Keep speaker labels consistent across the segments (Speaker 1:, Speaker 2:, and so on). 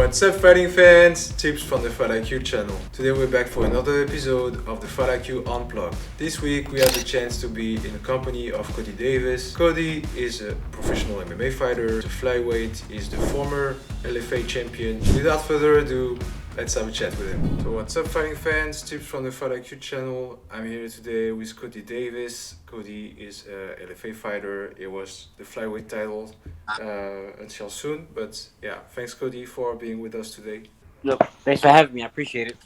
Speaker 1: What's up, fighting fans? Tips from the Fight IQ channel. Today we're back for another episode of the Fight IQ Unplugged. This week we had the chance to be in the company of Cody Davis. Cody is a professional MMA fighter. The Flyweight is the former LFA champion. Without further ado, let's have a chat with him. So what's up, fighting fans? Tips from the Fight IQ channel. I'm here today with Cody Davis. Cody is a LFA fighter. It was the Flyweight title until soon. But yeah, thanks Cody for being with us today.
Speaker 2: Look, thanks for having me. I appreciate it.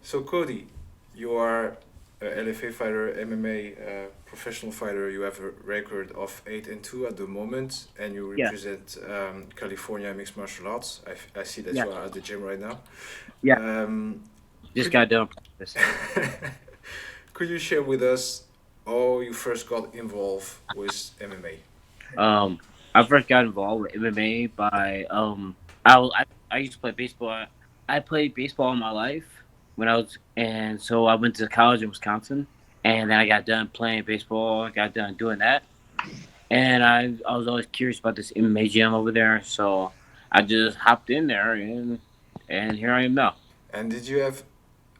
Speaker 1: So Cody, you are a LFA fighter, MMA professional fighter. You have a record of 8-2 at the moment, and you
Speaker 2: Yeah,
Speaker 1: represent California mixed martial arts. I see that
Speaker 2: yeah,
Speaker 1: you are at the gym right now.
Speaker 2: yeah.
Speaker 1: Um,
Speaker 2: Just
Speaker 1: could
Speaker 2: got done practice.
Speaker 1: could you share with us how you first got involved with MMA?
Speaker 2: I first got involved with MMA by I used to play baseball. I played baseball in my life and so I went to college in Wisconsin, and then I got done playing baseball. I got done doing that, and I was always curious about this MMA gym over there, so I just hopped in there, and here I am now.
Speaker 1: And did you have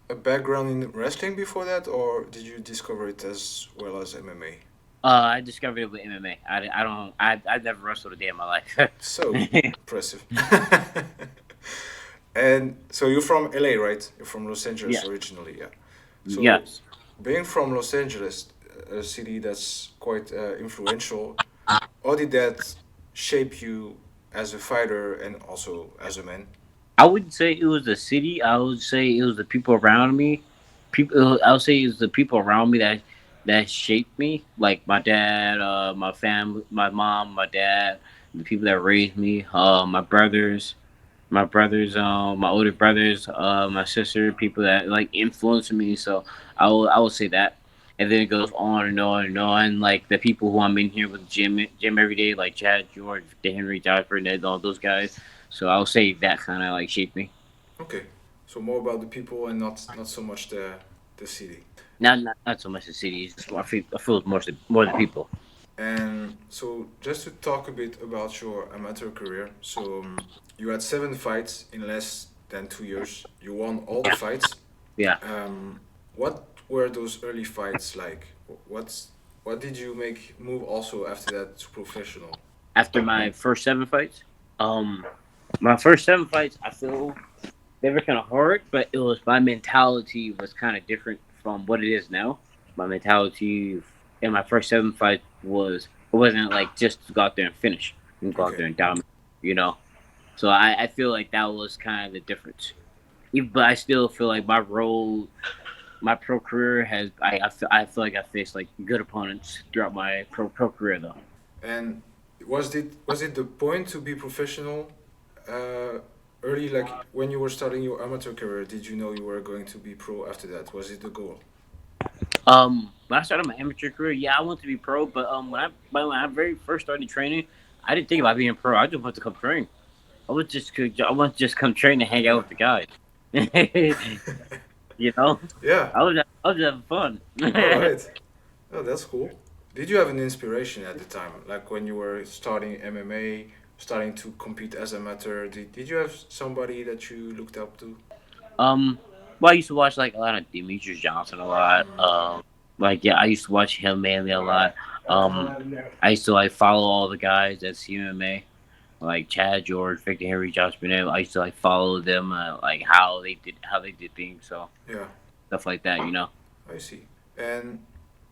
Speaker 1: a background in wrestling before that, or did you discover it as well as MMA?
Speaker 2: I discovered it with MMA. I don't I've never wrestled a day in my life.
Speaker 1: So impressive. And so you're from LA, right? You're from Los Angeles
Speaker 2: Yeah.
Speaker 1: originally, yeah. So
Speaker 2: Yes.
Speaker 1: being from Los Angeles, a city that's quite influential, how did that shape you as a fighter and also as a man?
Speaker 2: I wouldn't say it was the city. I would say it was the people around me. I would say it was the people around me that shaped me. Like my dad, my family, my mom, my dad, the people that raised me, my older brothers, my sister, people that like influenced me. So I would say that. And then it goes on and on and on. Like the people who I'm in here with gym every day, like Chad, George, the Henry, Josh, Ned, all those guys. So I'll say that kind of like shaped me.
Speaker 1: Okay, so more about the people and not so much the city.
Speaker 2: Not so much the city. It's just, I feel it's more the people.
Speaker 1: And so, just to talk a bit about your amateur career, so you had 7 fights in less than 2 years. You won all the
Speaker 2: Yeah,
Speaker 1: fights.
Speaker 2: yeah.
Speaker 1: What were those early fights like? What's what did you make move also after that to professional?
Speaker 2: After my first 7 fights, um, my first 7 fights, I feel they were kind of hard, but it was my mentality was kind of different from what it is now. My mentality in my first 7 fights was it wasn't like just to go out there and finish and go out
Speaker 1: Okay,
Speaker 2: there and dominate, you know. So I feel like that was kind of the difference. But I still feel like my pro career has I feel like I faced like good opponents throughout my pro career though.
Speaker 1: and was it the point to be professional uh, early? Like when you were starting your amateur career, did you know you were going to be pro after that? Was it the goal?
Speaker 2: When I started my amateur career, yeah, I wanted to be pro, but when I very first started training, I didn't think about being pro. I just wanted to come train. I want to just come train and hang out
Speaker 1: Yeah.
Speaker 2: with the guys. you know,
Speaker 1: Yeah.
Speaker 2: I was just having fun.
Speaker 1: All right. Oh, that's cool. Did you have an inspiration at the time, like when you were starting MMA, starting to compete as amateur? Did you have somebody that you looked up to?
Speaker 2: um, well, I used to watch like a lot of Demetrius Johnson a lot. Like yeah, I used to watch him mainly a lot. I used to like follow all the guys at CMMA, like Chad, George, Victor Henry, Josh Burnett. I used to like follow them, like how they did things, so
Speaker 1: Yeah,
Speaker 2: stuff like that.
Speaker 1: I see. And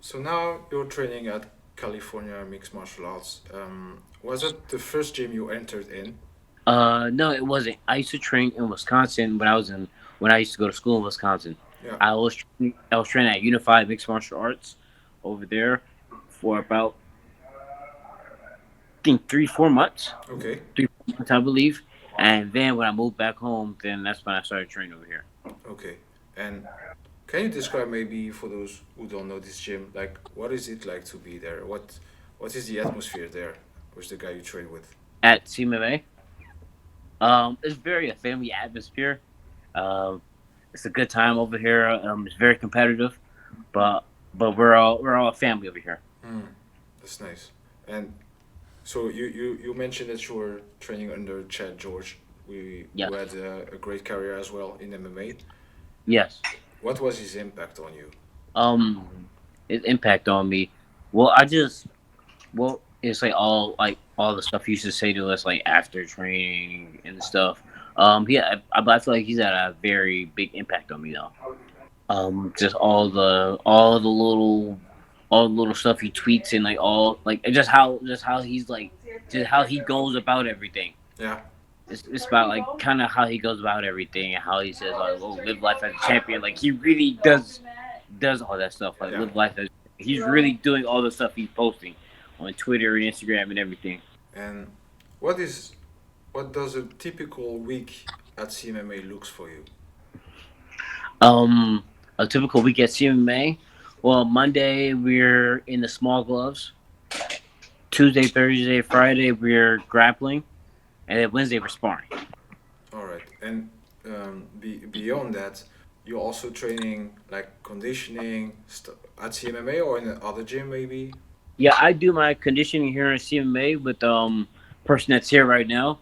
Speaker 1: so now you're training at California Mixed Martial Arts. Was it the first gym you entered in?
Speaker 2: No, it wasn't. I used to train in Wisconsin when I used to go to school in Wisconsin.
Speaker 1: Yeah.
Speaker 2: I was training at Unified Mixed Martial Arts over there for about I think 3 4 months,
Speaker 1: Okay.
Speaker 2: 3 4 months I believe. And then when I moved back home, then that's when I started training over here.
Speaker 1: Okay. And can you describe maybe for those who don't know this gym, like what is it like to be there? What is the atmosphere there with the guy you train with?
Speaker 2: At CMMA, it's very a family atmosphere. Um, it's a good time over here. It's very competitive, but we're all a family over here.
Speaker 1: Hmm, that's nice. And so you mentioned that you were training under Chad George.
Speaker 2: Yeah.
Speaker 1: who had a great career as well in MMA.
Speaker 2: Yes.
Speaker 1: What was his impact on you?
Speaker 2: His impact on me. Well, it's like all the stuff he used to say to us like after training and stuff. Yeah, I feel like he's had a very big impact on me though. Just all the little stuff he tweets and like all like just how he's like just how he goes about everything.
Speaker 1: Yeah,
Speaker 2: It's about like kind of how he goes about everything and how he says like, "Oh, live life as a champion." Like he really does all that stuff. Like
Speaker 1: yeah.
Speaker 2: live life as he's really doing all the stuff he's posting on Twitter and Instagram and everything.
Speaker 1: And what is what does a typical week at CMMA looks for you?
Speaker 2: Um, a typical week at CMMA. Well, Monday we're in the small gloves. Tuesday, Thursday, Friday we're grappling, and then Wednesday we're sparring.
Speaker 1: All right, and beyond that, you're also training like conditioning at CMMA or in another gym maybe.
Speaker 2: Yeah, I do my conditioning here at CMMA with person that's here right now.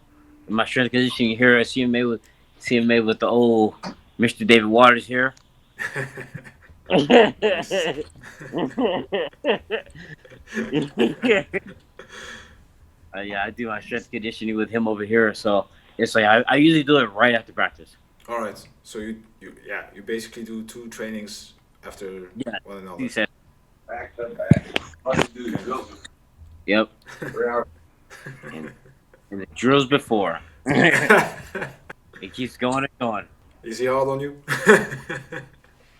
Speaker 2: My strength conditioning here at CMA with the old Mr. David Waters here.
Speaker 1: Nice.
Speaker 2: Yeah, I do my strength conditioning with him over here. So it's like I usually do it right after practice.
Speaker 1: All right, so you basically do two trainings after
Speaker 2: Yeah,
Speaker 1: one
Speaker 2: he
Speaker 1: another.
Speaker 2: said,
Speaker 3: Back to back. Let's do
Speaker 1: Kind of.
Speaker 3: Joseph.
Speaker 2: "Yep."
Speaker 3: Where
Speaker 2: And, and the drills before. It keeps going and going.
Speaker 1: Is he hard on you?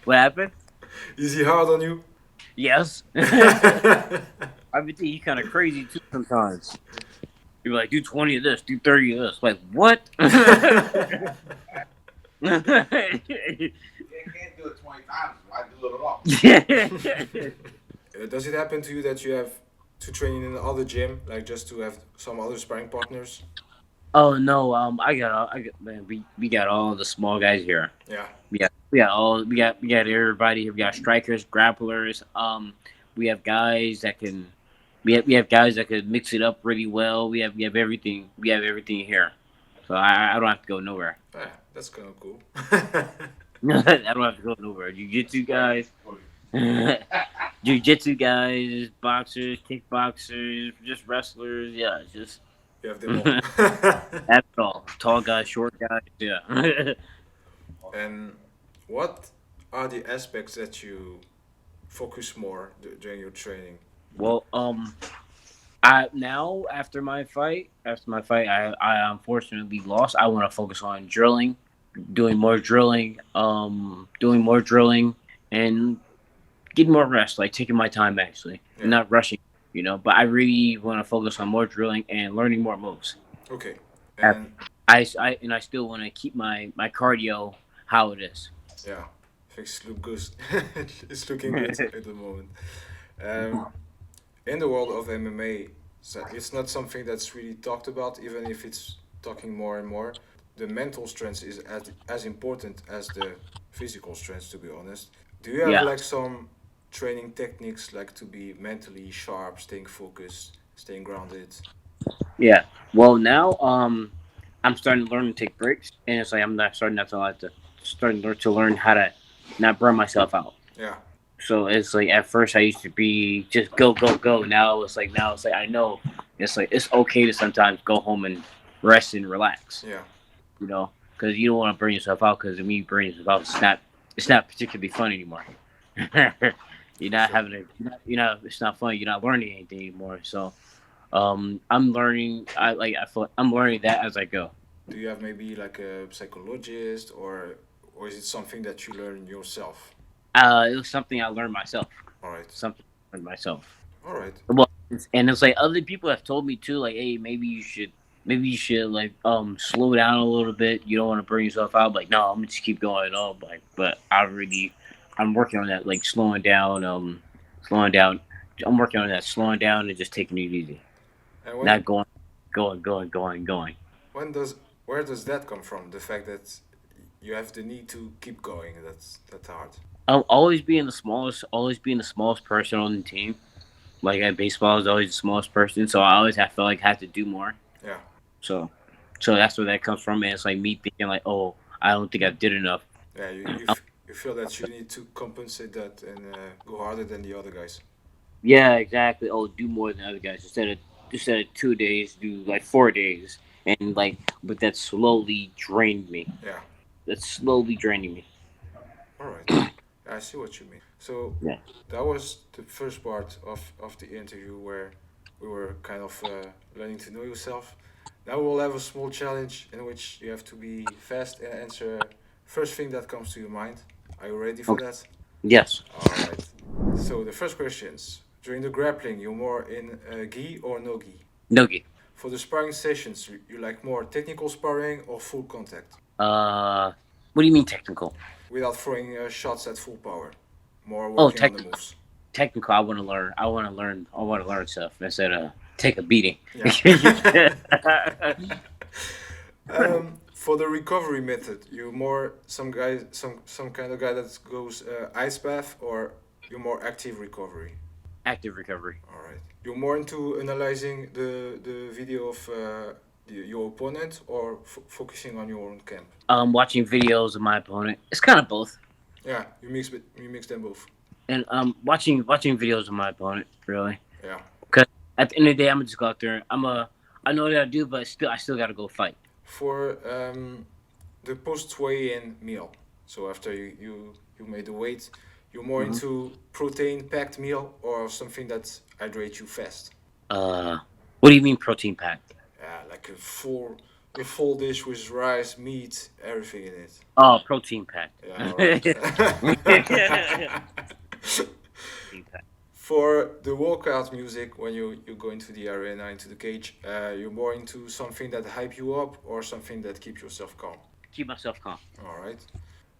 Speaker 2: What happened?
Speaker 1: Is he hard on you?
Speaker 2: Yes. I would think he's kind of crazy too sometimes. You're like, do 20 of this, do 30 of this. Like, what?
Speaker 3: you can't do it 20 times. Why do it at all?
Speaker 1: Does it happen to you that you have to train in another gym, like just to have some other sparring partners?
Speaker 2: Oh no, man, we got all the small guys here.
Speaker 1: Yeah.
Speaker 2: We got everybody here. We got strikers, grapplers. We have guys that can we have guys that could mix it up really well. We have everything. We have everything here. So I don't have to go nowhere.
Speaker 1: Ah, that's kind of cool.
Speaker 2: I don't have to go nowhere. Jiu-jitsu guys, jiu-jitsu guys, boxers, kickboxers, just wrestlers. Yeah, just
Speaker 1: You have them all.
Speaker 2: that's all. Tall guys, short guys. Yeah.
Speaker 1: And what are the aspects that you focus more during your training?
Speaker 2: Well, I now after my fight, I unfortunately lost. I want to focus on drilling, doing more drilling, and getting more rest. Like taking my time, actually,
Speaker 1: Yeah.
Speaker 2: not rushing. But I really want to focus on more drilling and learning more moves.
Speaker 1: Okay.
Speaker 2: Af-
Speaker 1: And
Speaker 2: I still want to keep my cardio how it is.
Speaker 1: yeah, things look good. It's looking good at the moment. Um, in the world of MMA, so it's not something that's really talked about, even if it's talking more and more. The mental strength is as important as the physical strength, to be honest. Do you have
Speaker 2: Yeah.
Speaker 1: like some training techniques like to be mentally sharp, staying focused, staying grounded?
Speaker 2: Yeah. Well, now I'm starting to learn to take breaks, and it's like I'm not starting not to like to to learn how to not burn myself out.
Speaker 1: Yeah,
Speaker 2: So it's like at first I used to be just go go go. Now it's like I know it's okay to sometimes go home and rest and relax.
Speaker 1: yeah,
Speaker 2: Because you don't want to burn yourself out. Because when you burn yourself out, it's not particularly fun anymore. You're not
Speaker 1: sure.
Speaker 2: having a it's not fun. You're not learning anything anymore. So I'm learning. I feel I'm learning that as I go.
Speaker 1: Do you have maybe like a psychologist or is it something that you learn yourself?
Speaker 2: It was something I learned myself.
Speaker 1: All right,
Speaker 2: Something I learned myself.
Speaker 1: all right,
Speaker 2: Well, and it's like other people have told me too, like, hey, maybe you should like slow down a little bit. You don't want to burn yourself out. Like, no, I'm gonna just keep going. Oh, but I'm working on that, like slowing down. I'm working on that, slowing down and just taking it easy,
Speaker 1: and
Speaker 2: not going.
Speaker 1: when does where does that come from? The fact that you have the need to keep going. That's hard.
Speaker 2: I'll always being the smallest person on the team. Like at baseball, I was always the smallest person, so I always have felt like I had to do more.
Speaker 1: Yeah.
Speaker 2: So So that's where that comes from. And it's like me thinking like, oh, I don't think I did enough.
Speaker 1: Yeah,
Speaker 2: Um,
Speaker 1: you feel that you need to compensate that and go harder than the other guys.
Speaker 2: yeah, exactly. Oh, do more than other guys instead of 2 days, do like 4 days, and like, but that slowly drained me.
Speaker 1: Yeah.
Speaker 2: That's slowly draining me.
Speaker 1: All right. I see what you mean. So
Speaker 2: Yeah.
Speaker 1: that was the first part of the interview where we were kind of learning to know yourself. Now we'll have a small challenge in which you have to be fast and answer first thing that comes to your mind. Are you ready for
Speaker 2: Okay.
Speaker 1: that?
Speaker 2: Yes.
Speaker 1: All right. So the first questions. During the grappling, you're more in gi or no gi?
Speaker 2: Nogi.
Speaker 1: For the sparring sessions, you like more technical sparring or full contact?
Speaker 2: Uh, what do you mean technical?
Speaker 1: Without throwing shots at full power. More
Speaker 2: Oh,
Speaker 1: working on the
Speaker 2: technical.
Speaker 1: moves.
Speaker 2: Technical. I want to learn. I want to learn. I want to learn stuff instead of take a beating.
Speaker 1: Yeah. For the recovery method, you more some guy, some kind of guy that goes ice bath, or you're more active recovery.
Speaker 2: Active recovery.
Speaker 1: All right. You're more into analyzing the video of your opponent, or focusing on your own camp.
Speaker 2: Watching videos of my opponent. It's kind of both.
Speaker 1: Yeah, you mix them both.
Speaker 2: And watching videos of my opponent really.
Speaker 1: Yeah.
Speaker 2: Because at the end of the day, I'm gonna just go out there. I know what I do, but I still got to go fight.
Speaker 1: For the post weigh-in meal, so after you made the weight, you're more
Speaker 2: Hmm.
Speaker 1: into protein packed meal or something that hydrates you fast.
Speaker 2: Uh, what do you mean protein packed?
Speaker 1: Yeah, like a full dish with rice, meat, everything in it.
Speaker 2: Oh, protein packed.
Speaker 1: Yeah, all right.
Speaker 2: Protein packed.
Speaker 1: For the walkout music, when you go into the arena, into the cage, you're more into something that hype you up or something that keeps yourself calm.
Speaker 2: Keep myself calm.
Speaker 1: All right.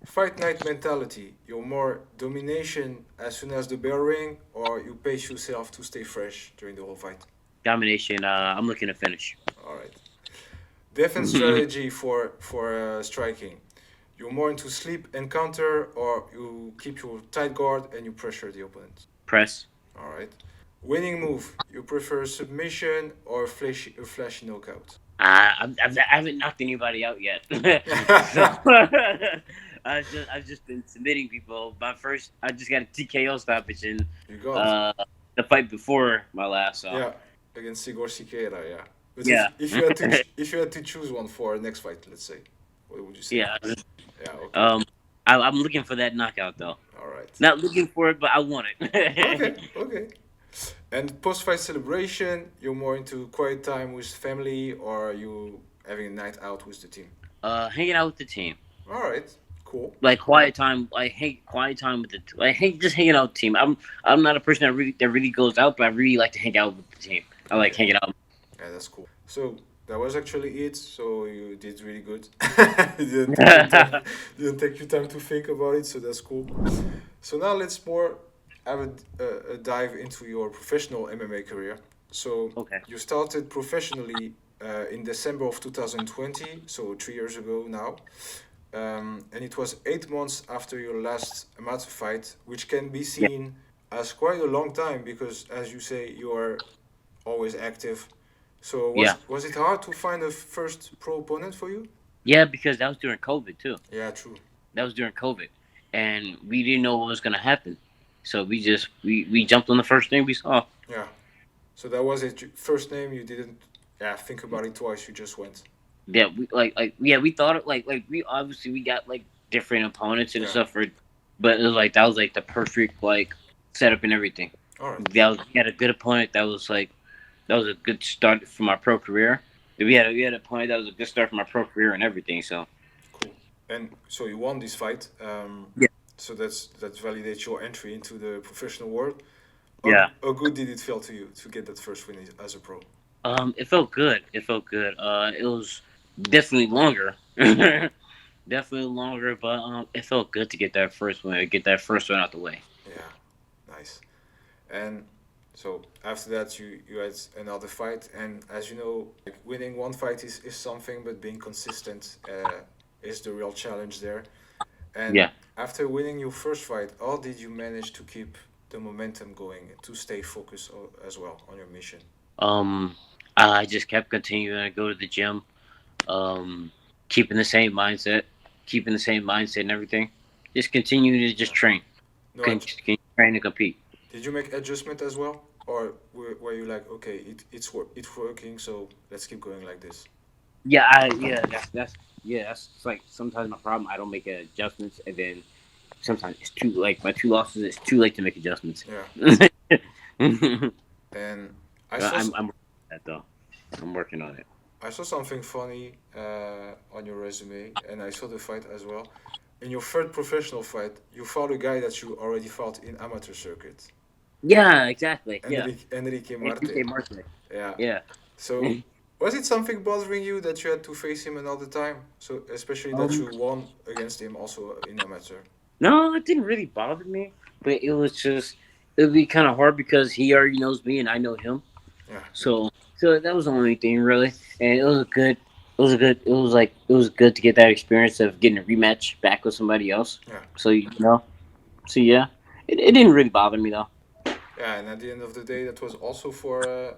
Speaker 1: Fight night mentality. You're more domination as soon as the bell ring, or you pace yourself to stay fresh during the whole fight.
Speaker 2: Domination. I'm looking to finish.
Speaker 1: All right. Defense strategy for striking. You're more into sleep and counter, or you keep your tight guard and you pressure the opponent.
Speaker 2: Press.
Speaker 1: All right. Winning move. You prefer submission or flashy knockout?
Speaker 2: I haven't knocked anybody out yet. So I've just been submitting people. My first, I just got a TKO stoppage in
Speaker 1: You got.
Speaker 2: uh, the fight before my last. So
Speaker 1: Yeah, against Sigor Siqueira, yeah. But
Speaker 2: yeah,
Speaker 1: if you had to choose one for next fight, let's say, what would you say?
Speaker 2: yeah.
Speaker 1: Yeah, okay.
Speaker 2: I'm looking for that knockout though.
Speaker 1: All right.
Speaker 2: Not looking for it, but I want
Speaker 1: Okay,
Speaker 2: it.
Speaker 1: okay. And post-fight celebration, you're more into quiet time with family, or are you having a night out with the team?
Speaker 2: Hanging out with the team,
Speaker 1: All right, cool.
Speaker 2: like quiet time, quiet time with the just hanging out with the team. I'm not a person that really goes out, but I really like to hang out with the team. I like
Speaker 1: Okay,
Speaker 2: hanging out.
Speaker 1: yeah, that's cool. So that was actually it. So you did really good. You didn't take your time to think about it, so that's cool. So now let's more have a dive into your professional MMA career. So
Speaker 2: Okay.
Speaker 1: you started professionally in December of 2020, so 3 years ago now. And it was 8 months after your last amateur fight, which can be
Speaker 2: Yeah.
Speaker 1: seen as quite a long time because, as you say, you are always active. So
Speaker 2: Yeah.
Speaker 1: was it hard to find a first pro opponent for you?
Speaker 2: Yeah, because that was during COVID too.
Speaker 1: Yeah, true.
Speaker 2: That was during COVID, and we didn't know what was gonna happen. So we jumped on the first thing we saw.
Speaker 1: Yeah. So that was it. First name, you didn't, yeah, think about it twice. You just went.
Speaker 2: Yeah, we thought it we obviously we got like different opponents and
Speaker 1: Yeah.
Speaker 2: stuff for, but it was like that was like the perfect like setup and everything.
Speaker 1: All right.
Speaker 2: We had a good opponent that was a good start for my pro career. We had a opponent that was a good start for my pro career and everything. So
Speaker 1: Cool. And so you won this fight.
Speaker 2: yeah,
Speaker 1: So that validates your entry into the professional world.
Speaker 2: yeah.
Speaker 1: How good did it feel to you to get that first win as a pro?
Speaker 2: It felt good. It felt good. It was definitely longer. Definitely longer, but it felt good to get that first one, get that first one out the way.
Speaker 1: Yeah, nice. And so after that, you had another fight, and as you know, like, winning one fight is something, but being consistent is the real challenge there. And
Speaker 2: Yeah.
Speaker 1: after winning your first fight, how did you manage to keep the momentum going to stay focused as well on your mission?
Speaker 2: Um, I just kept continuing to go to the gym. Um, keeping the same mindset, and everything. Just continue to just
Speaker 1: Yeah.
Speaker 2: train,
Speaker 1: No,
Speaker 2: train to compete.
Speaker 1: did you make adjustment as well, or were you like, okay, it's working, so let's keep going like this?
Speaker 2: That's like sometimes my problem. I don't make adjustments, and then sometimes it's too like my two losses. It's too late to make adjustments.
Speaker 1: Yeah.
Speaker 2: I'm
Speaker 1: And I saw
Speaker 2: I'm working on that though. I'm working on it.
Speaker 1: I saw something funny on your resume, and I saw the fight as well. In your third professional fight, you fought a guy that you already fought in amateur circuit,
Speaker 2: Yeah, exactly. Yeah,
Speaker 1: Enrique
Speaker 2: Enrique
Speaker 1: Marte.
Speaker 2: Martin.
Speaker 1: Yeah.
Speaker 2: Yeah.
Speaker 1: So, was it something bothering you that you had to face him another time? So, especially that
Speaker 2: um,
Speaker 1: you won against him also in amateur.
Speaker 2: no, it didn't really bother me, but it would be kind of hard because he already knows me and I know him.
Speaker 1: Yeah.
Speaker 2: So that was the only thing really, and it was like it was good to get that experience of getting a rematch back with somebody else.
Speaker 1: Yeah.
Speaker 2: So so yeah, it didn't really bother me though.
Speaker 1: Yeah, and at the end of the day, that was also for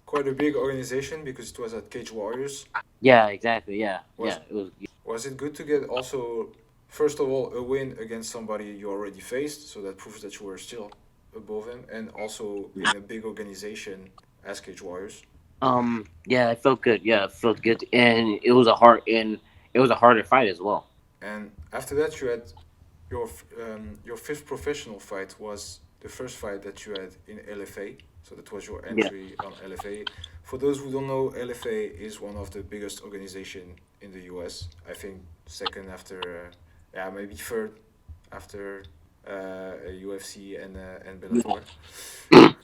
Speaker 1: quite a big organization because it was at Cage Warriors.
Speaker 2: Yeah, exactly. Yeah,
Speaker 1: Was
Speaker 2: it was.
Speaker 1: was it good to get also, first of all, a win against somebody you already faced, so that proves that you were still above him, and also in a big organization as Cage Warriors.
Speaker 2: Yeah, it felt good. Yeah, it felt good, and it was a harder fight as well.
Speaker 1: And after that, you had your fifth professional fight was the first fight that you had in LFA. So that was your
Speaker 2: Yeah,
Speaker 1: entry on LFA. For those who don't know, LFA is one of the biggest organization in the US. I think second after, yeah, maybe third after UFC and Bellator.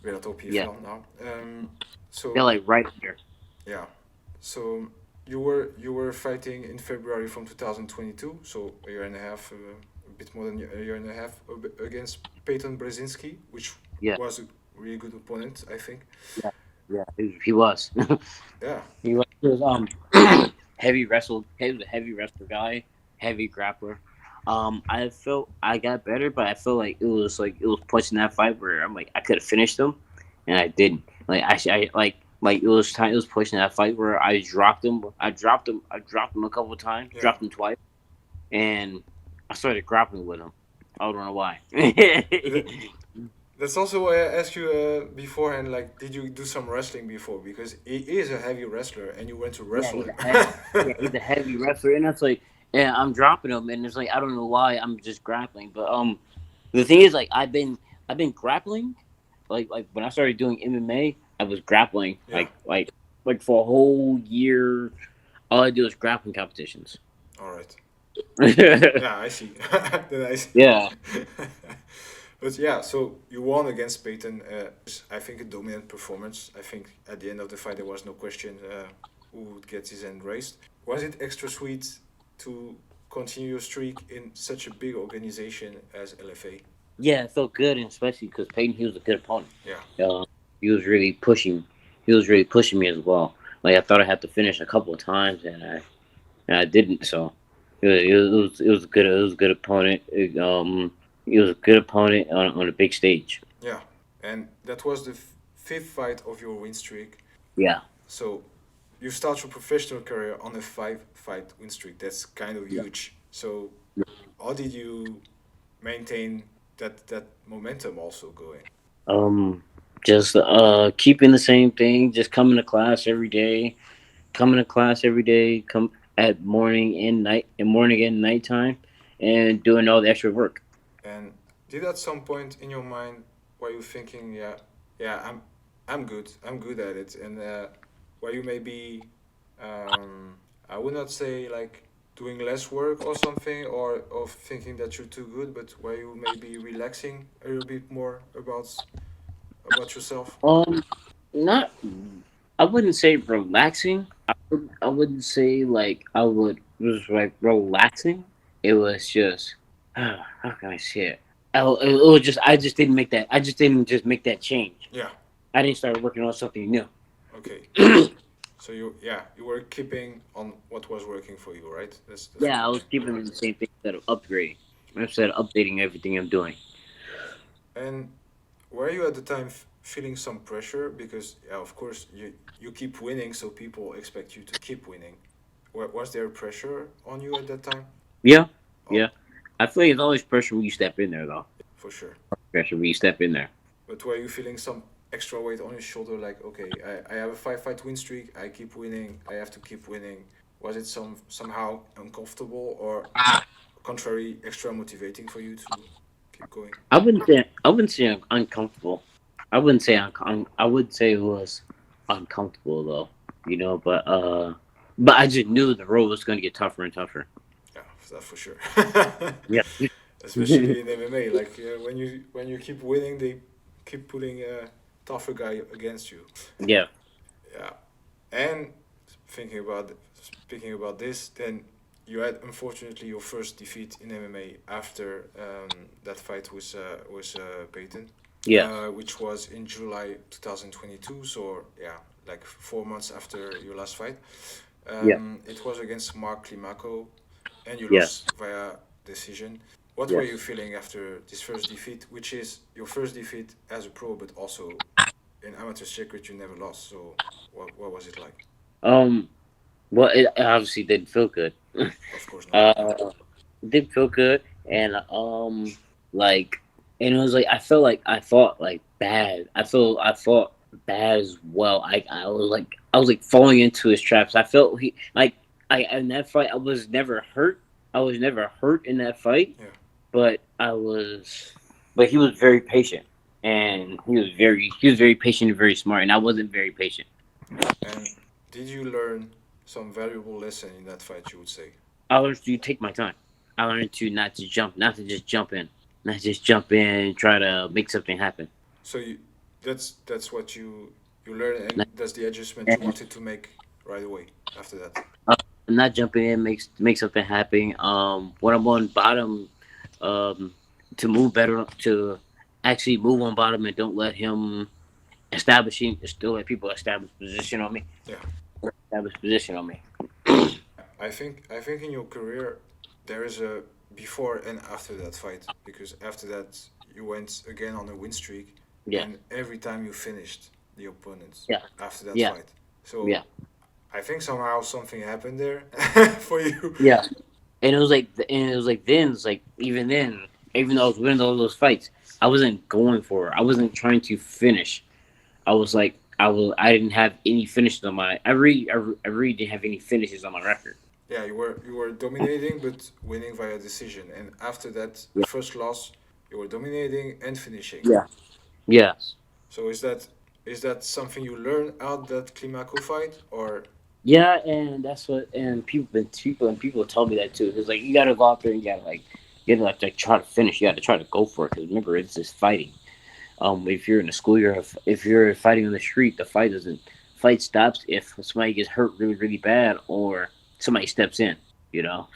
Speaker 1: Bellator
Speaker 2: yeah,
Speaker 1: PFL now.
Speaker 2: they're
Speaker 1: So
Speaker 2: like right here.
Speaker 1: yeah, so you were fighting in February from 2022, so a year and a half, a bit more than a year and a half against Peyton Brzezinski, which
Speaker 2: Yeah,
Speaker 1: was a really good opponent, I think.
Speaker 2: yeah, yeah. He was.
Speaker 1: Yeah,
Speaker 2: He was heavy wrestle. He was a heavy wrestler guy, heavy grappler. I felt I got better, but I feel like it was pushing that fight where I'm like I could have finished him, and I didn't. Like it was time. It was pushing that fight where I dropped him. I dropped him a couple of times.
Speaker 1: yeah.
Speaker 2: Dropped him twice, and I started grappling with him. I don't know why.
Speaker 1: Th- That's also why I asked you beforehand, like, did you do some wrestling before? Because he is a heavy wrestler, and you went to
Speaker 2: Yeah,
Speaker 1: wrestle him.
Speaker 2: he's a heavy wrestler, and that's like, yeah, I'm dropping him, and it's like I don't know why I'm just grappling, but the thing is, like, I've been grappling, like when I started doing MMA, I was grappling,
Speaker 1: Yeah.
Speaker 2: like for a whole year, all I do is grappling competitions.
Speaker 1: All right.
Speaker 2: Yeah,
Speaker 1: Yeah, I see. Then I see.
Speaker 2: yeah,
Speaker 1: But yeah, so you won against Peyton. I think a dominant performance. I think at the end of the fight there was no question who would get his end raised. Was it extra sweet to continue your streak in such a big organization as LFA?
Speaker 2: it felt good, and especially because Peyton, he was a good opponent.
Speaker 1: Yeah,
Speaker 2: Uh, he was really pushing, he was really pushing me as well. Like I thought I had to finish a couple of times, and I didn't. So it was good. It was a good opponent. It was a good opponent on a big stage.
Speaker 1: yeah. And that was the fifth fight of your win streak.
Speaker 2: Yeah,
Speaker 1: So you start your professional career on a five-fight win streak. That's kind of
Speaker 2: yeah.
Speaker 1: huge. So how did you maintain that momentum also going?
Speaker 2: Um, just keeping the same thing. Just coming to class every day. Coming to class every day. Come at morning and nighttime, and doing all the extra work.
Speaker 1: And did at some point in your mind were you thinking, yeah, yeah, I'm good, I'm good at it, and were you maybe, I would not say like doing less work or something, or of thinking that you're too good, but were you maybe relaxing a little bit more about yourself?
Speaker 2: Um, not. I wouldn't say relaxing. I wouldn't say like I would it was like relaxing. It was just how can I say it? It was just I just didn't make that. I just didn't just make that change.
Speaker 1: Yeah.
Speaker 2: I didn't start working on something new.
Speaker 1: Okay. So you were keeping on what was working for you, right? That's what
Speaker 2: Yeah, I
Speaker 1: I'm
Speaker 2: was keeping the same thing instead of upgrading. Instead of updating everything I'm doing.
Speaker 1: And were you at the time feeling some pressure because yeah, of course you keep winning, so people expect you to keep winning. Was there pressure on you at that time?
Speaker 2: Yeah,
Speaker 1: Oh,
Speaker 2: yeah. I feel like it's always pressure when you step in there, though.
Speaker 1: for sure.
Speaker 2: Pressure when you step in there.
Speaker 1: But were you feeling some extra weight on your shoulder? Like, okay, I have a five-fight win streak. I keep winning. I have to keep winning. Was it somehow uncomfortable or contrary, extra motivating for you to keep going?
Speaker 2: I wouldn't say uncomfortable. I would say it was uncomfortable though. But I just knew the road was going to get tougher and tougher.
Speaker 1: Yeah, that's for sure.
Speaker 2: Yeah.
Speaker 1: Especially in MMA, like when you keep winning, they keep putting a tougher guy against you.
Speaker 2: Yeah.
Speaker 1: Yeah, and thinking about speaking about this, then you had unfortunately your first defeat in MMA after that fight with Peyton,
Speaker 2: Yes.
Speaker 1: which was in July 2022. So yeah, like 4 months after your last fight.
Speaker 2: Yeah.
Speaker 1: It was against Mark Climaco, and you
Speaker 2: Yes.
Speaker 1: lost via decision. What were you
Speaker 2: Yes.
Speaker 1: feeling after this first defeat, which is your first defeat as a pro, but also in amateur circuit you never lost? So what was it like?
Speaker 2: Um. Well, it obviously didn't feel good.
Speaker 1: Of course not. Yeah.
Speaker 2: uh, didn't feel good, and like, and it was like I fought like bad. I fought bad as well. I was like falling into his traps. I felt he like I in that fight I was never hurt. I was never hurt in that fight,
Speaker 1: Yeah.
Speaker 2: but but he was very patient, and he was very patient and very smart, and I wasn't very patient.
Speaker 1: And did you learn some valuable lesson in that fight? You would say.
Speaker 2: I learned to take my time. I learned to not to just jump in, not just jump in and try to make something happen.
Speaker 1: So that's what you learn, and
Speaker 2: Not,
Speaker 1: that's the adjustment you wanted to make right away after that.
Speaker 2: uh, not jumping in makes make something happen. When I'm on bottom, um, to move better to actually move on bottom and don't let him still let people establish position on me.
Speaker 1: Yeah.
Speaker 2: Establish position on me.
Speaker 1: I think in your career there is a before and after that fight, because after that you went again on a win streak,
Speaker 2: Yeah,
Speaker 1: and every time you finished the opponents
Speaker 2: yeah,
Speaker 1: after that
Speaker 2: yeah,
Speaker 1: fight. So
Speaker 2: yeah,
Speaker 1: I think somehow something happened there for you.
Speaker 2: yeah. And it was like then, it's like even though I was winning all those fights, I wasn't going for it. I wasn't trying to finish. I didn't have any finishes on my I really didn't have any finishes on my record.
Speaker 1: Yeah, you were dominating but winning via decision, and after that
Speaker 2: Yeah.
Speaker 1: first loss, you were dominating and finishing.
Speaker 2: Yeah. Yes.
Speaker 1: So is that something you learn out that Climaco fight, or
Speaker 2: Yeah, and that's what and people tell me that too. It's like you gotta go out there and you gotta like try to finish. You gotta try to go for it because remember it's just fighting. If you're in a school, if you're fighting on the street, the fight stops if somebody gets hurt really really bad or somebody steps in.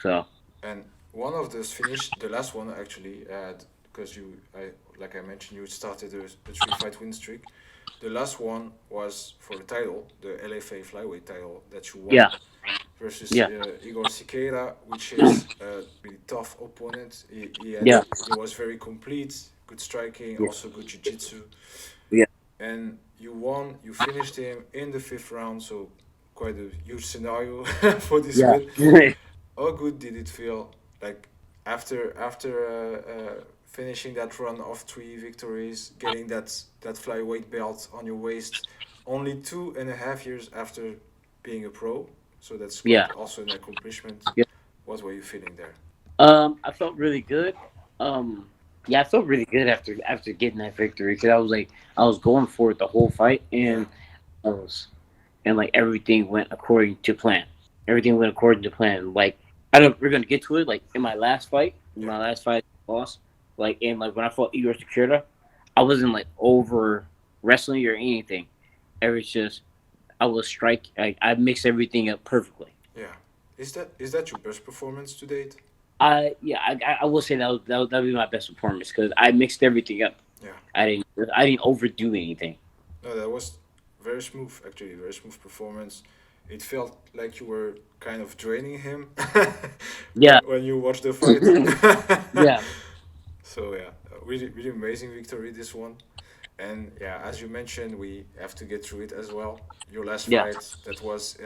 Speaker 2: So
Speaker 1: and one of those finished the last one actually, because you I like I mentioned, you started a three fight win streak. The last one was for the title, the LFA flyweight title that you won
Speaker 2: yeah,
Speaker 1: versus
Speaker 2: yeah,
Speaker 1: Igor Siqueira, which is a really tough opponent.
Speaker 2: yeah,
Speaker 1: He was very complete, good striking,
Speaker 2: yeah,
Speaker 1: also good jiu-jitsu,
Speaker 2: yeah,
Speaker 1: and you won. You finished him in the fifth round, so quite a huge scenario for this
Speaker 2: yeah.
Speaker 1: win. How good did it feel, like after finishing that run of three victories, getting that flyweight belt on your waist, only 2.5 years after being a pro? So that's
Speaker 2: Yeah.
Speaker 1: quite also an accomplishment.
Speaker 2: Yeah.
Speaker 1: What were you feeling there?
Speaker 2: I felt really good. Um, yeah, I felt really good after getting that victory because I was going for it the whole fight,
Speaker 1: Yeah,
Speaker 2: I was and like everything went according to plan. Everything went according to plan. Like I don't, we're gonna get to it. Like in
Speaker 1: yeah,
Speaker 2: my last fight, I lost. Like when I fought Igor Securita, I wasn't like over wrestling or anything. It was just I was strike. I mixed everything up perfectly.
Speaker 1: yeah. Is that your best performance to date?
Speaker 2: I will say that would be my best performance because I mixed everything up.
Speaker 1: Yeah.
Speaker 2: I didn't overdo anything.
Speaker 1: No, that was very smooth, actually, very smooth performance. It felt like you were kind of draining him
Speaker 2: Yeah,
Speaker 1: when you watched the fight.
Speaker 2: yeah,
Speaker 1: So yeah, really, really amazing victory this one. And yeah, as you mentioned, we have to get through it as well. Your last
Speaker 2: yeah,
Speaker 1: fight that was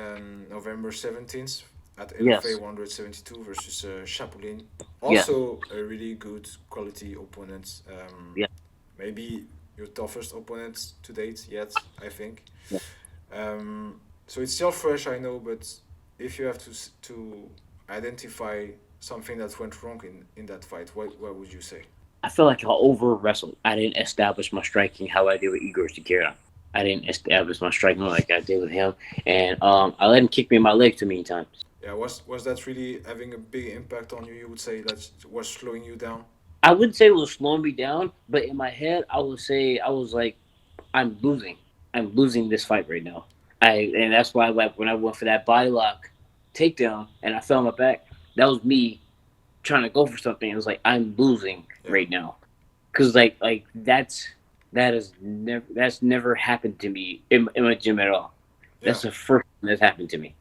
Speaker 1: November 17th, at LFA
Speaker 2: Yes.
Speaker 1: 172 versus Chapolin.
Speaker 2: Yeah.
Speaker 1: Also a really good quality opponent.
Speaker 2: Yeah.
Speaker 1: Maybe your toughest opponent to date yet, I think.
Speaker 2: Yeah.
Speaker 1: So it's still fresh, I know, but if you have to identify something that went wrong in that fight, what would you say?
Speaker 2: I feel like I over wrestled. I didn't establish my striking how I did with Igor Shakira. I didn't establish my striking like I did with him, and I let him kick me in my leg too many times.
Speaker 1: Yeah, was that really having a big impact on you? You would say that was slowing you down?
Speaker 2: I wouldn't say it was slowing me down, but in my head, I would say I was like, I'm losing. I'm losing this fight right now. And that's why like when I went for that body lock takedown and I fell on my back, that was me trying to go for something. It was like I'm losing
Speaker 1: Yeah,
Speaker 2: right now because that's never happened to me in my gym at all.
Speaker 1: yeah,
Speaker 2: That's the first time that's happened to me.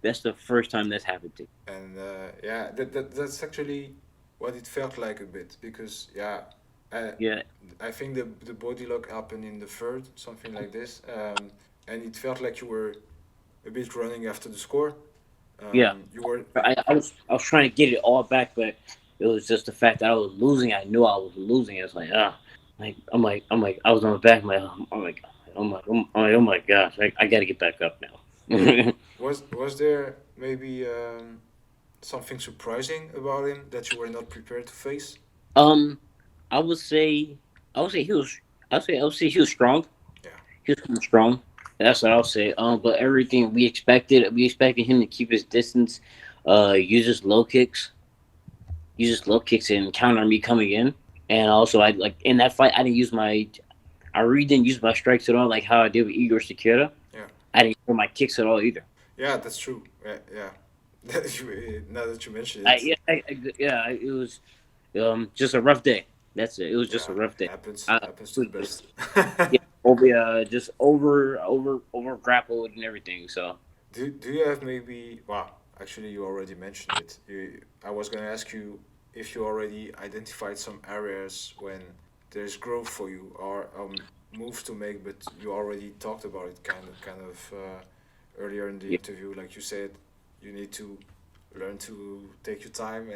Speaker 2: That's the first time that's happened to me.
Speaker 1: and yeah, that's actually what it felt like a bit because yeah, I
Speaker 2: Yeah,
Speaker 1: I think the body lock happened in the third, something like this, and it felt like you were a bit running after the score.
Speaker 2: yeah.
Speaker 1: You were
Speaker 2: I was trying to get it all back, but it was just the fact that I was losing. I knew I was losing. It's like I'm like I was on the back. I'm like, oh my gosh, I got to get back up now.
Speaker 1: was there maybe something surprising about him that you were not prepared to face?
Speaker 2: um, I would say I would say he was. I would say he was strong.
Speaker 1: Yeah,
Speaker 2: He was kinda strong. That's what I'll say. But everything we expected him to keep his distance. Use his low kicks and counter me coming in. And also, I like in that fight, I really didn't use my strikes at all, like how I did with Igor Shakira.
Speaker 1: yeah,
Speaker 2: I didn't use my kicks at all either.
Speaker 1: yeah. That's true. Yeah, yeah. Now that you mention
Speaker 2: I
Speaker 1: it,
Speaker 2: yeah, yeah, it was just a rough day. That's it. It was just
Speaker 1: yeah,
Speaker 2: a rough day.
Speaker 1: happens to the best.
Speaker 2: Yeah, just over grappled and everything. So
Speaker 1: Do you have maybe? Well, actually, you already mentioned it. I was gonna ask you if you already identified some areas when there's growth for you or moves to make, but you already talked about it kind of earlier in the
Speaker 2: yeah,
Speaker 1: interview. Like you said, you need to learn to take your time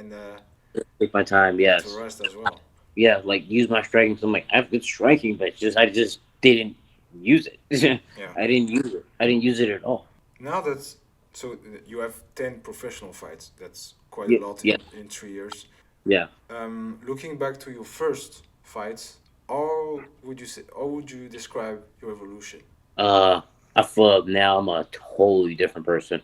Speaker 2: take my time.
Speaker 1: and to
Speaker 2: Yes,
Speaker 1: rest as well.
Speaker 2: yeah, like use my striking. So I'm like I have good striking, but I just didn't use it.
Speaker 1: Yeah.
Speaker 2: I didn't use it. I didn't use it at all.
Speaker 1: Now that so you have 10 professional fights. That's quite a
Speaker 2: Yeah,
Speaker 1: lot
Speaker 2: yeah,
Speaker 1: in 3 years.
Speaker 2: yeah.
Speaker 1: Looking back to your first fights, how would you say? How would you describe your evolution?
Speaker 2: Uh, I feel like now I'm a totally different person.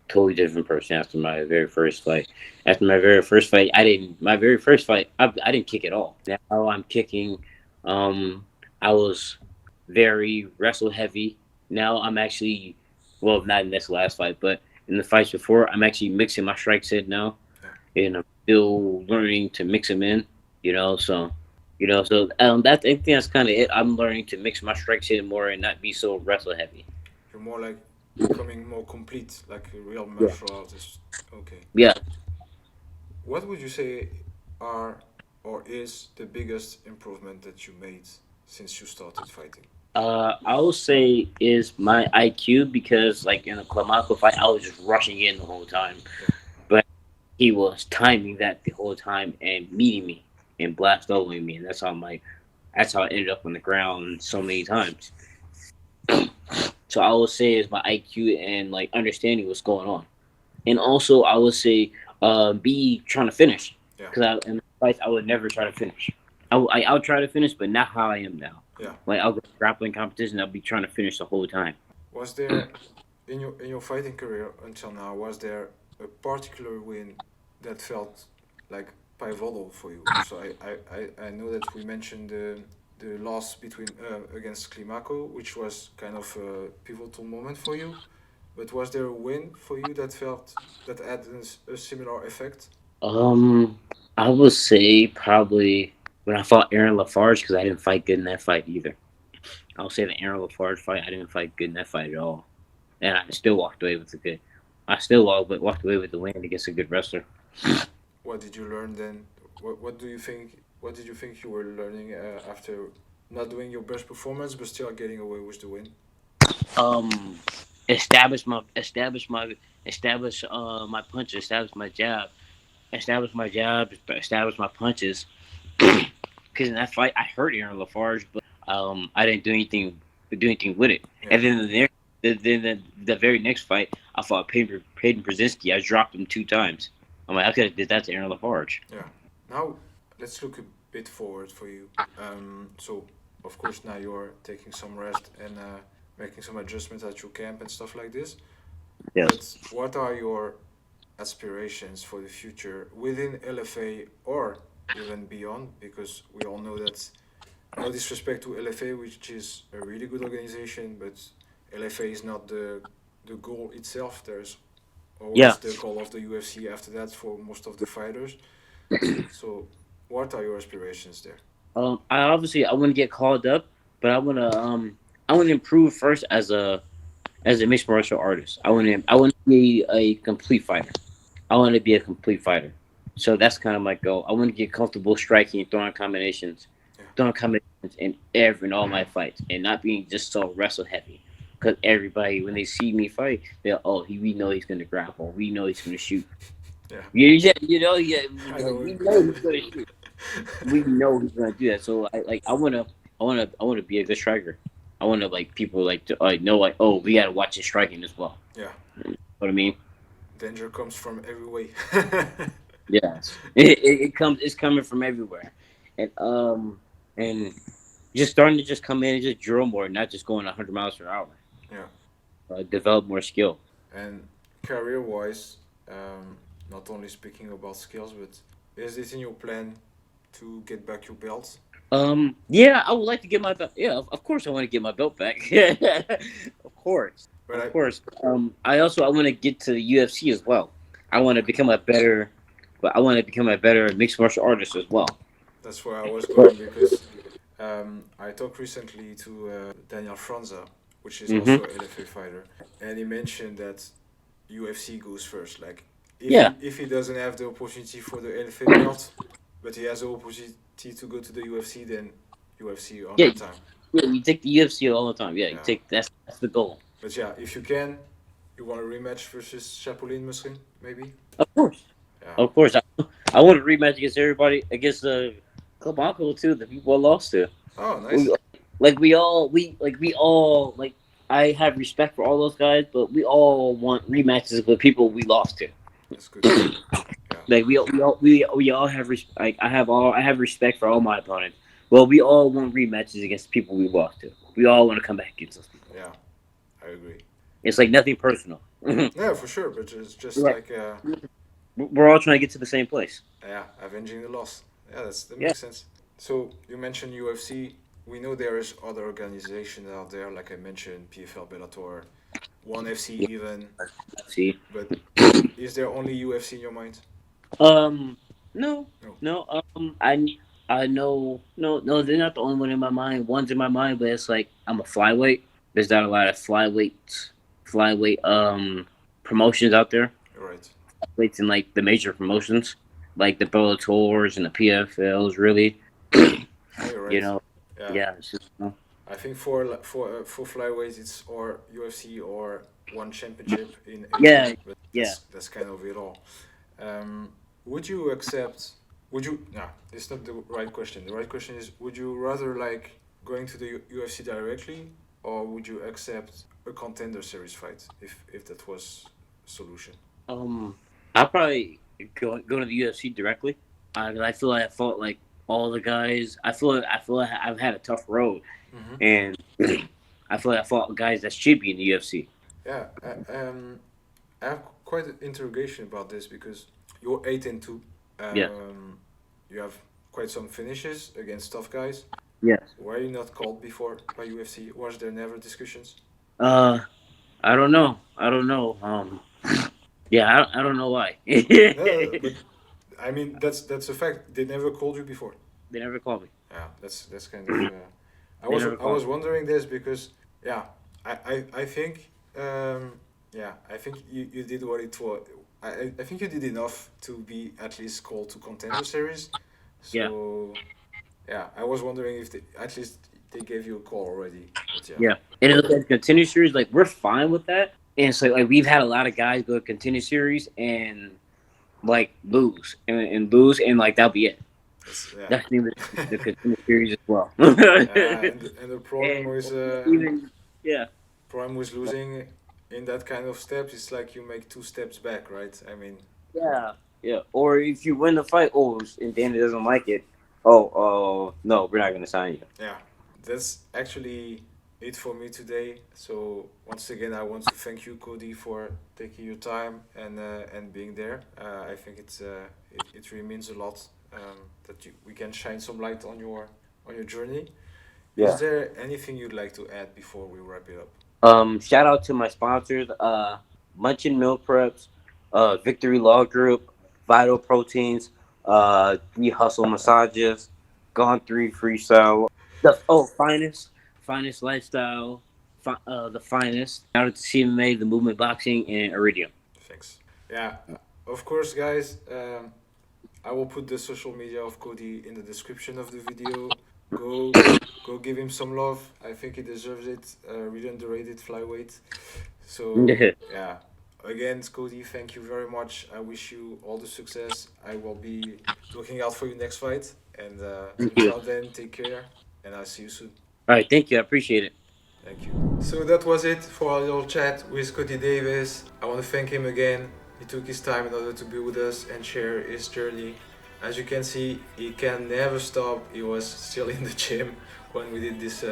Speaker 2: Totally different person after my very first fight. After my very first fight, I didn't. My very first fight, I didn't kick at all. Now I'm kicking. Um, I was very wrestle heavy. Now I'm actually, well, not in this last fight, but in the fights before, I'm actually mixing my strikes in now,
Speaker 1: Yeah,
Speaker 2: and I'm still learning to mix them in. So I think that's kind of it. I'm learning to mix my strikes in more and not be so wrestle heavy.
Speaker 1: you're more like becoming more complete, like a real
Speaker 2: Yeah.
Speaker 1: martial artist. Okay.
Speaker 2: Yeah.
Speaker 1: What would you say are or is the biggest improvement that you made since you started fighting?
Speaker 2: I would say is my IQ because like in a Clamaco fight, I was just rushing in the whole time,
Speaker 1: Yeah,
Speaker 2: but he was timing that the whole time and meeting me and blast overing me, and that's how I ended up on the ground so many times. So I would say is my IQ and like understanding what's going on, and also I would say be trying to finish
Speaker 1: yeah,
Speaker 2: because in the fights I would never try to finish. I would try to finish, but not how I am now.
Speaker 1: yeah.
Speaker 2: Like I'll go grappling competition, I'll be trying to finish the whole time.
Speaker 1: Was there in your fighting career until now? Was there a particular win that felt like pivotal for you? So I know that we mentioned the loss between against Climaco, which was kind of a pivotal moment for you. But was there a win for you that felt that had a similar effect?
Speaker 2: Um, I would say probably when I fought Aaron Lafarge because I didn't fight good in that fight either. I'll say the Aaron Lafarge fight, I didn't fight good in that fight at all, and I still walked away with a good. I still walked away with the win against a good wrestler.
Speaker 1: What did you learn then? What do you think? What did you think you were learning after not doing your best performance but still getting away with the win?
Speaker 2: Um, establish my punches, establish my punches. Because in that fight, I hurt Aaron Lafarge, but I didn't do anything with it.
Speaker 1: Yeah.
Speaker 2: And then the very next fight, I fought Peyton Brzezinski. I dropped him 2 times. I'm like, I could have did that to Aaron Lafarge.
Speaker 1: Yeah. Now let's look a bit forward for you. So of course now you're taking some rest and making some adjustments at your camp and stuff like this.
Speaker 2: Yes.
Speaker 1: But what are your aspirations for the future within LFA or even beyond? Because we all know that, no disrespect to LFA, which is a really good organization, but LFA is not the goal itself. There's always
Speaker 2: Yeah.
Speaker 1: the goal of the UFC after that for most of the fighters. So, what are your aspirations there?
Speaker 2: I want to get called up, but I want to improve first as a mixed martial artist. I want to be a complete fighter. I want to be a complete fighter. So that's kind of my goal. I want to get comfortable striking and
Speaker 1: Yeah.
Speaker 2: throwing combinations in all my fights, and not being just so wrestle heavy. Because everybody, when they see me fight, we know he's gonna grapple. We know he's gonna shoot.
Speaker 1: Yeah.
Speaker 2: We
Speaker 1: I know.
Speaker 2: we know he's gonna shoot. We know he's gonna do that. So I wanna be a good striker. I wanna like people like to know like, oh, we gotta watch his striking as well.
Speaker 1: Yeah.
Speaker 2: You know what I mean?
Speaker 1: Danger comes from every way.
Speaker 2: Yes, it's coming from everywhere, and just starting to just come in and just drill more, not just going 100 miles per hour.
Speaker 1: Yeah.
Speaker 2: Develop more skill.
Speaker 1: And career-wise, not only speaking about skills, but is it in your plan to get back your belt?
Speaker 2: Yeah, I would like to get my belt. Yeah, of course I want to get my belt back. Of course,
Speaker 1: But
Speaker 2: of course. I want to get to the UFC as well. I want to become a better, but I want to become a better mixed martial artist as well.
Speaker 1: that's where I was going because I talked recently to Daniel Franza, which is also
Speaker 2: Mm-hmm.
Speaker 1: an LFA fighter, and he mentioned that UFC goes first. Like,
Speaker 2: Yeah,
Speaker 1: if he doesn't have the opportunity for the LFA belt, but he has the opportunity to go to the UFC, then UFC on
Speaker 2: yeah,
Speaker 1: that time.
Speaker 2: yeah. You take the UFC all the time. Yeah, you
Speaker 1: Yeah.
Speaker 2: take that's the goal.
Speaker 1: But yeah, if you can, you want a rematch versus Chapolin Muslim, maybe?
Speaker 2: Of course,
Speaker 1: Yeah.
Speaker 2: of course. I want to rematch against everybody against the Club Uncle too. The people I lost to.
Speaker 1: Oh, nice.
Speaker 2: We, we all like. I have respect for all those guys, but we all want rematches with people we lost to.
Speaker 1: That's good. Yeah.
Speaker 2: Like we all have like I have respect for all my opponents. Well, we all want rematches against people we lost to. We all want to come back against those people.
Speaker 1: Yeah, I agree.
Speaker 2: It's like nothing personal.
Speaker 1: Yeah, for sure. But it's just
Speaker 2: Right.
Speaker 1: like,
Speaker 2: We're all trying to get to the same place.
Speaker 1: yeah, avenging the loss. Yeah, that
Speaker 2: Yeah.
Speaker 1: makes sense. So you mentioned UFC. We know there is other organizations out there, like I mentioned, PFL, Bellator, ONE FC
Speaker 2: Yeah.
Speaker 1: even.
Speaker 2: See,
Speaker 1: But is there only UFC in your mind?
Speaker 2: um, no,
Speaker 1: No.
Speaker 2: no, I know, no, they're not the only one in my mind. One's in my mind, but it's like I'm a flyweight. There's not a lot of flyweight promotions out there.
Speaker 1: Right.
Speaker 2: Weights in like the major promotions, like the Bellators and the PFLs. Really,
Speaker 1: Yeah, you're right.
Speaker 2: you know,
Speaker 1: Yeah.
Speaker 2: yeah. It's just,
Speaker 1: I think for flyweight it's or UFC or one championship in
Speaker 2: Yeah,
Speaker 1: Asia, but
Speaker 2: yeah.
Speaker 1: that's kind of it all. Would you accept? Would you? No, it's not the right question. The right question is: would you rather like going to the UFC directly, or would you accept a contender series fight if that was a solution?
Speaker 2: I'll probably go to the UFC directly. I feel like I fought like all the guys. I feel like I've had a tough road,
Speaker 1: Mm-hmm.
Speaker 2: and I feel like I fought guys that should be in the UFC.
Speaker 1: Yeah, I have quite an interrogation about this because you're 8-2.
Speaker 2: Yeah.
Speaker 1: You have quite some finishes against tough guys.
Speaker 2: Yes.
Speaker 1: Were you not called before by UFC? Was there never discussions?
Speaker 2: Uh, I don't know. I don't know. Yeah, I don't know why.
Speaker 1: No, but I mean that's a fact. They never called you before.
Speaker 2: They never called me.
Speaker 1: Yeah, that's kind of. I
Speaker 2: They
Speaker 1: was
Speaker 2: never
Speaker 1: I
Speaker 2: called
Speaker 1: was
Speaker 2: me.
Speaker 1: wondering this because yeah, I think yeah, I think you did what it was. I think you did enough to be at least called to contender series.
Speaker 2: Yeah.
Speaker 1: So yeah, I was wondering if at least they gave you a call already. But yeah.
Speaker 2: Yeah, and it was like continuous series. Like we're fine with that, and so like we've had a lot of guys go to contender series and like lose and lose and like that'll be it.
Speaker 1: Yeah.
Speaker 2: That's the contender series as well.
Speaker 1: And the problem
Speaker 2: And
Speaker 1: with
Speaker 2: even yeah.
Speaker 1: problem with losing in that kind of steps, it's like you make 2 steps back, right? I mean,
Speaker 2: Yeah, yeah. Or if you win the fight, and Danny doesn't like it. Oh, no, we're not gonna sign you.
Speaker 1: yeah, that's actually it for me today. So once again, I want to thank you, Cody, for taking your time and being there. I think it really means a lot that we can shine some light on your journey.
Speaker 2: Yeah.
Speaker 1: Is there anything you'd like to add before we wrap it up?
Speaker 2: Shout out to my sponsors, Munchin Meal Preps, Victory Law Group, Vital Proteins, Three Hustle Massages, Gone 3 Freestyle, Finest Lifestyle, the Finest. Shout out to CMMA, the Movement Boxing, and Iridium.
Speaker 1: Thanks. Yeah, of course, guys. I will put the social media of Cody in the description of the video. Go, go give him some love. I think he deserves it. Really underrated flyweight. So yeah, again, Cody, thank you very much. I wish you all the success. I will be looking out for your next fight. And
Speaker 2: Thank you.
Speaker 1: until then, take care, and I'll see you soon.
Speaker 2: All right, thank you. I appreciate it.
Speaker 1: Thank you. So that was it for our little chat with Cody Davis. I want to thank him again. He took his time in order to be with us and share his journey. As you can see, he can never stop. He was still in the gym when we did this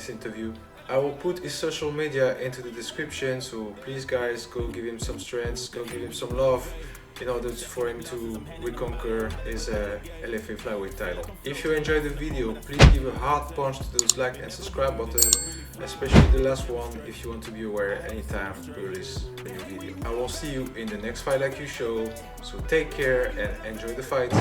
Speaker 1: interview. I will put his social media into the description, so please guys, go give him some strength, go give him some love in order for him to reconquer his LFA flyweight title. If you enjoyed the video, please give a hard punch to those like and subscribe button, especially the last one if you want to be aware anytime we release a new video. I will see you in the next Fight IQ show, so take care and enjoy the fight.